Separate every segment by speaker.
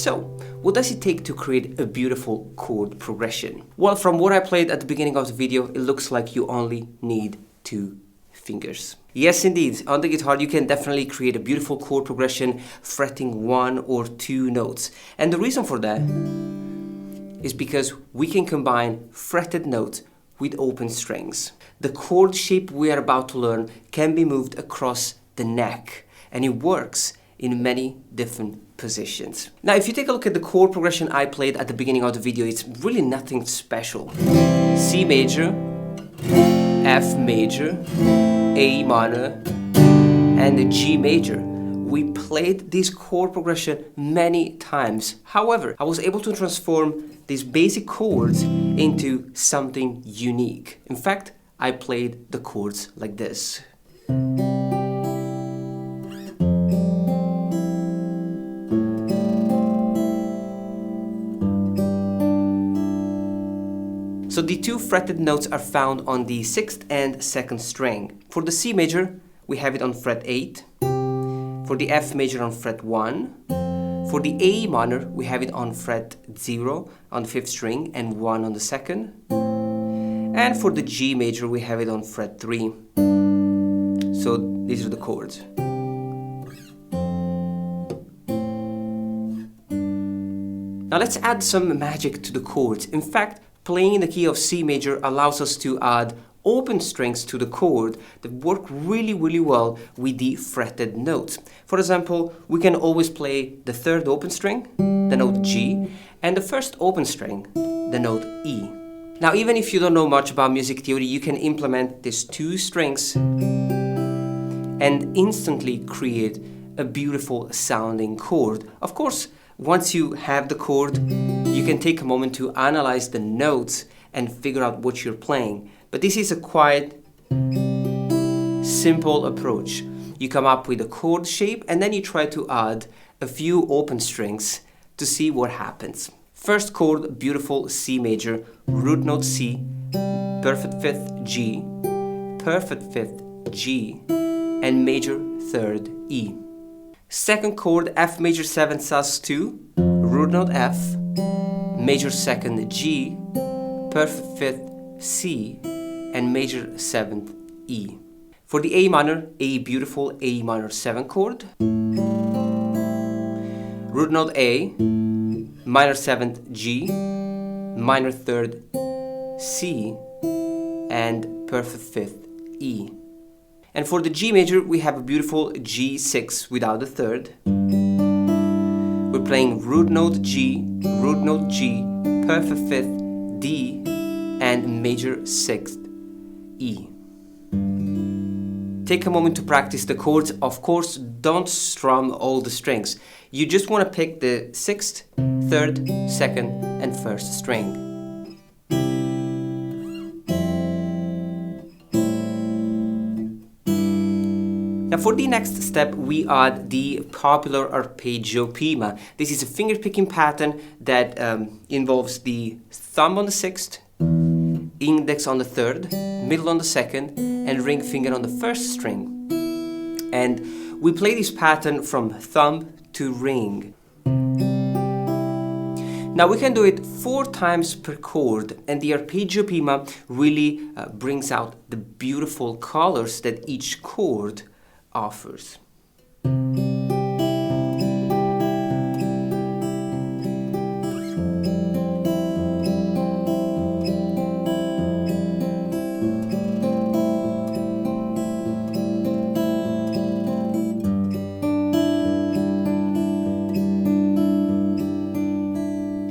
Speaker 1: So, what does it take to create a beautiful chord progression? Well, from what I played at the beginning of the video, it looks like you only need 2 fingers. Yes, indeed, on the guitar you can definitely create a beautiful chord progression fretting 1 or 2 notes. And the reason for that is because we can combine fretted notes with open strings. The chord shape we are about to learn can be moved across the neck, and it works in many different positions. Now, if you take a look at the chord progression I played at the beginning of the video, it's really nothing special. C major, F major, A minor, and the G major. We played this chord progression many times. However, I was able to transform these basic chords into something unique. In fact, I played the chords like this. So the 2 fretted notes are found on the 6th and 2nd string. For the C major, we have it on fret 8. For the F major on fret 1. For the A minor, we have it on fret 0 on the 5th string and 1 on the 2nd. And for the G major, we have it on fret 3. So these are the chords. Now let's add some magic to the chords. In fact, playing in the key of C major allows us to add open strings to the chord that work really well with the fretted notes. For example, we can always play the 3rd open string, the note G, and the 1st open string, the note E. Now, even if you don't know much about music theory, you can implement these 2 strings and instantly create a beautiful sounding chord. Of course, once you have the chord, you can take a moment to analyze the notes and figure out what you're playing. But this is a quite simple approach. You come up with a chord shape and then you try to add a few open strings to see what happens. First chord, beautiful C major, root note C, perfect 5th G, perfect 5th G, and major 3rd E. Second chord, F major 7 sus2, root note F, major 2nd G, perfect 5th C, and major 7th E. For the A minor, a beautiful A minor 7 chord, root note A, minor 7th G, minor 3rd C, and perfect 5th E. And for the G major, we have a beautiful G6 without the 3rd. We're playing root note G, perfect 5th D, and major 6th E. Take a moment to practice the chords. Of course, don't strum all the strings. You just want to pick the 6th, 3rd, 2nd, and 1st string. Now for the next step, we add the popular arpeggio prima. This is a finger picking pattern that involves the thumb on the 6th, index on the 3rd, middle on the 2nd, and ring finger on the 1st string. And we play this pattern from thumb to ring. Now we can do it 4 times per chord, and the arpeggio prima really brings out the beautiful colors that each chord offers.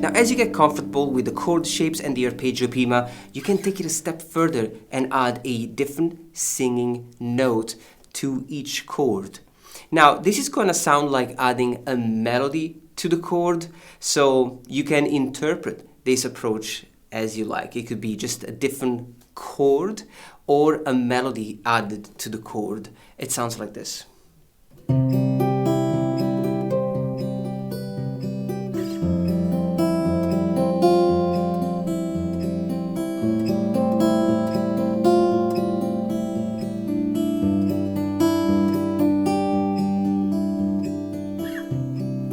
Speaker 1: Now, as you get comfortable with the chord shapes and the arpeggio prima, you can take it a step further and add a different singing note to each chord. Now, this is going to sound like adding a melody to the chord, so you can interpret this approach as you like. It could be just a different chord or a melody added to the chord. It sounds like this.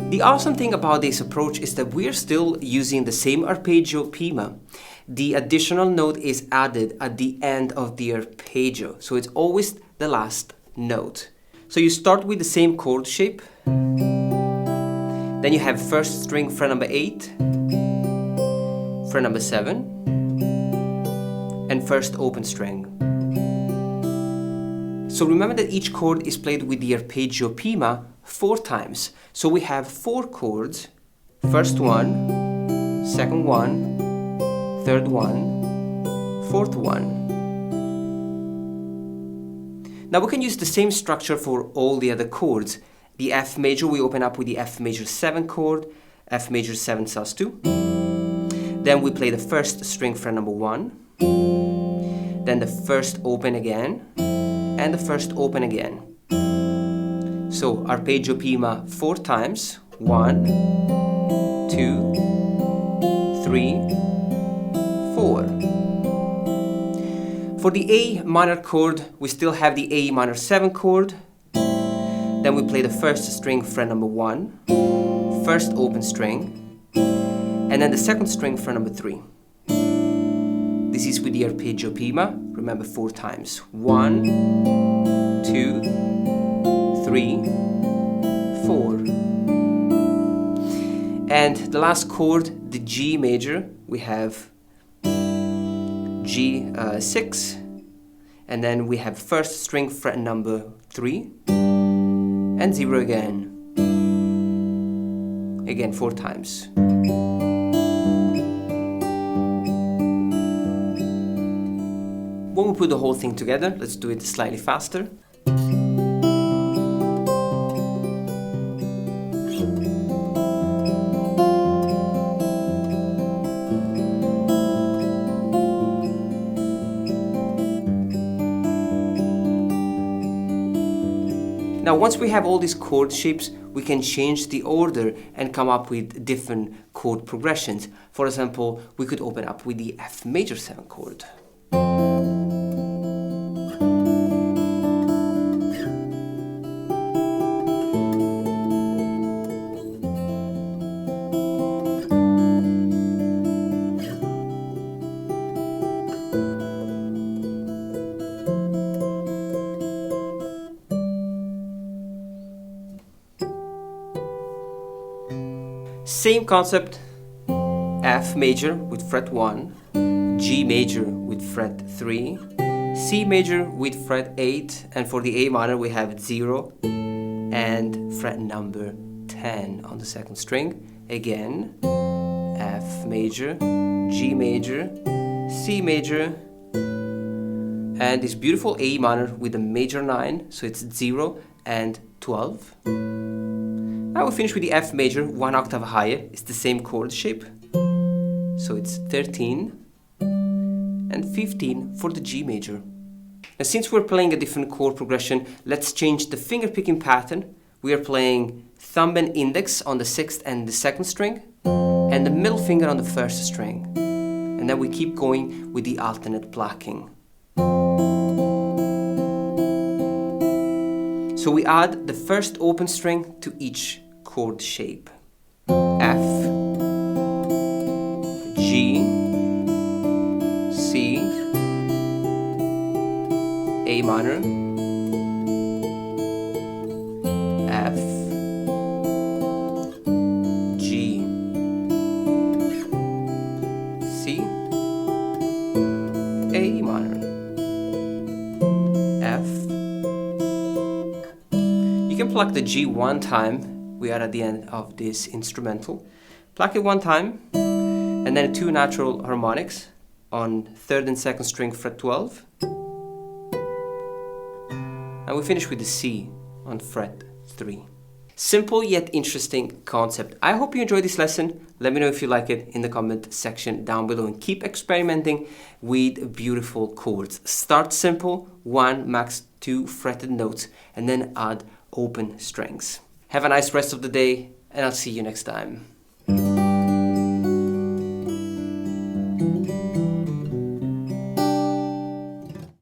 Speaker 1: The awesome thing about this approach is that we're still using the same arpeggio prima. The additional note is added at the end of the arpeggio, so it's always the last note. So you start with the same chord shape, then you have first string fret number 8, fret number 7, and first open string. So remember that each chord is played with the arpeggio prima 4 times. So we have 4 chords, first one, second one, third one, fourth one. Now we can use the same structure for all the other chords. The F major, we open up with the F major 7 chord, F major 7 sus2. Then we play the first string fret number 1, then the first open again, and the first open again. So arpeggio prima 4 times, 1, 2, 3, 4. For the A minor chord, we still have the A minor 7 chord. Then we play the first string fret number 1, first open string, and then the second string fret number 3. This is with the arpeggio prima, remember 4 times. 1, 2, 3, 4. And the last chord, the G major, we have G6, and then we have first string fret number 3, and 0 again. Again 4 times. When we put the whole thing together, let's do it slightly faster. Now once we have all these chord shapes, we can change the order and come up with different chord progressions. For example, we could open up with the F major 7 chord. Same concept, F major with fret 1, G major with fret 3, C major with fret 8, and for the A minor we have 0 and fret number 10 on the second string. Again, F major, G major, C major, and this beautiful A minor with a major 9, so it's 0 and 12. Now we finish with the F major, 1 octave higher. It's the same chord shape. So it's 13 and 15 for the G major. Now since we're playing a different chord progression, let's change the finger picking pattern. We are playing thumb and index on the 6th and the 2nd string, and the middle finger on the 1st string. And then we keep going with the alternate plucking. So we add the first open string to each chord shape. F, G, C, A minor, F, G, C, A minor, F. You can pluck the G 1 time. We are at the end of this instrumental. Pluck it 1 time, and then 2 natural harmonics on 3rd and 2nd string fret 12. And we finish with the C on fret 3. Simple yet interesting concept. I hope you enjoyed this lesson. Let me know if you like it in the comment section down below, and keep experimenting with beautiful chords. Start simple, 1, max 2 fretted notes, and then add open strings. Have a nice rest of the day, and I'll see you next time.